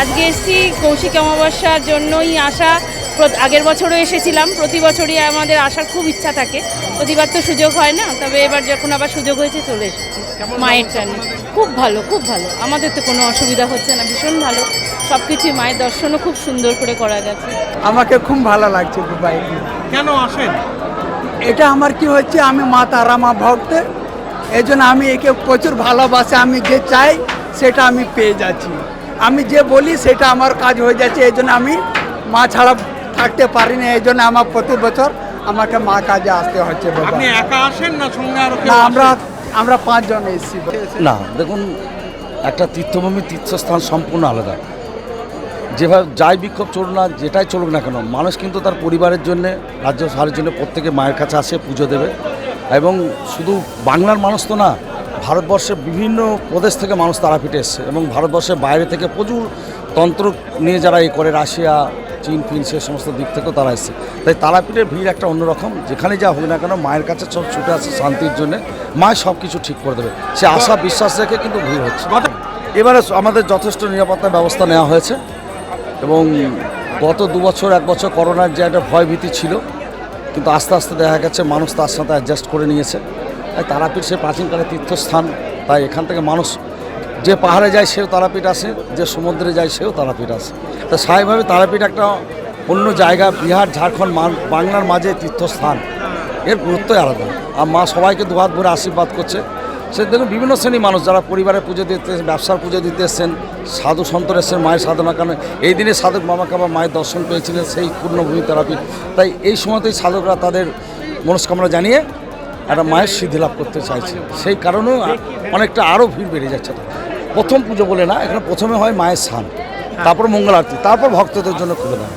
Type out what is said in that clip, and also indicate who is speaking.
Speaker 1: আজকে এসেছি কৌশিক অমাবস্যার জন্যই আসা। আগের বছরও এসেছিলাম, প্রতি বছরই আমাদের আসার খুব ইচ্ছা থাকে, প্রতিবার তো সুযোগ হয় না, তবে এবার যখন আবার সুযোগ হয়েছে চলে এসেছি মায়ের টানে। খুব ভালো, খুব ভালো, আমাদের তো কোনো অসুবিধা হচ্ছে না, ভীষণ ভালো সব কিছুই। মায়ের দর্শনও খুব সুন্দর করে করা গেছে।
Speaker 2: আমাকে খুব ভালো লাগছে দুবাই।
Speaker 3: কেন আসেন?
Speaker 2: এটা আমার কি হচ্ছে, আমি মা তারা মা ভক্ত, এই জন্য আমি একে প্রচুর ভালোবাসে। আমি যে চাই সেটা আমি পেয়ে যাচ্ছি, আমি যে বলি সেটা আমার কাজ হয়ে যাচ্ছে। এই জন্য আমি মা ছাড়া থাকতে পারি না, এই জন্য আমার প্রতি বছর আমাকে মা কাজে আসতে হচ্ছে। বাবা,
Speaker 3: আপনি একা আসেন না সঙ্গে আরো কেউ
Speaker 2: না,
Speaker 3: আসে?
Speaker 2: আমরা 5 জন এসেছি।
Speaker 4: না, দেখুন, একটা তীর্থভূমি তীর্থস্থান সম্পূর্ণ আলাদা। যেভাবে যাই বিক্ষোভ চলুক না, যেটাই চলুক না কেন, মানুষ কিন্তু তার পরিবারের জন্যে, রাজ্য সারের জন্য প্রত্যেকে মায়ের কাছে আসে, পুজো দেবে। এবং শুধু বাংলার মানুষ তো না, ভারতবর্ষের বিভিন্ন প্রদেশ থেকে মানুষ তারাপীঠে এসছে, এবং ভারতবর্ষের বাইরে থেকে প্রচুর তন্ত্র নিয়ে যারা এই করে, রাশিয়া, চীন ফিন সে সমস্ত দিক থেকেও তারা এসছে। তাই তারাপীঠের ভিড় একটা অন্যরকম, যেখানে যা হোক না কেন মায়ের কাছে সব ছুটে আসে শান্তির জন্যে। মায় সব কিছু ঠিক করে দেবে, সে আশা বিশ্বাস রেখে কিন্তু ভিড় হচ্ছে। এবারে আমাদের যথেষ্ট নিরাপত্তা ব্যবস্থা নেওয়া হয়েছে, এবং গত 2 বছর 1 বছর করোনার যে একটা ভয়ভীতি ছিল, কিন্তু আস্তে আস্তে দেখা গেছে মানুষ তার সাথে অ্যাডজাস্ট করে নিয়েছে। তাই তারাপীঠ সে প্রাচীনকালের তীর্থস্থান, তাই এখান থেকে মানুষ যে পাহাড়ে যায় সেও তারাপীঠ আসে, যে সমুদ্রে যায় সেও তারাপীঠ আসে। তা স্বাভাবিকভাবে তারাপীঠ একটা অন্য জায়গা, বিহার ঝাড়খণ্ড বাংলার মাঝে তীর্থস্থান, এর গুরুত্বই আলাদা। আর মা সবাইকে দুহাত ভরে আশীর্বাদ করছে। সে দেখুন বিভিন্ন শ্রেণীর মানুষ যারা পরিবারের পুজো দিতে, ব্যবসার পুজো দিতে এসছেন, সাধু সন্তর এসছেন মায়ের সাধনা, কারণ এই দিনে সাধক বাবাকে আবার মায়ের দর্শন পেয়েছিলেন সেই পূর্ণভূমি তারাপীঠ। তাই এই সময়তেই সাধকরা তাদের মনস্কামনা জানিয়ে একটা মায়ের সিদ্ধি লাভ করতে চাইছে, সেই কারণেও অনেকটা আরও ভিড় বেড়ে যাচ্ছে। প্রথম পুজো বলে না, এখানে প্রথমে হয় মায়ের স্নান, তারপর মঙ্গল আরতি, তারপর ভক্তদের জন্য খুলে দেওয়া।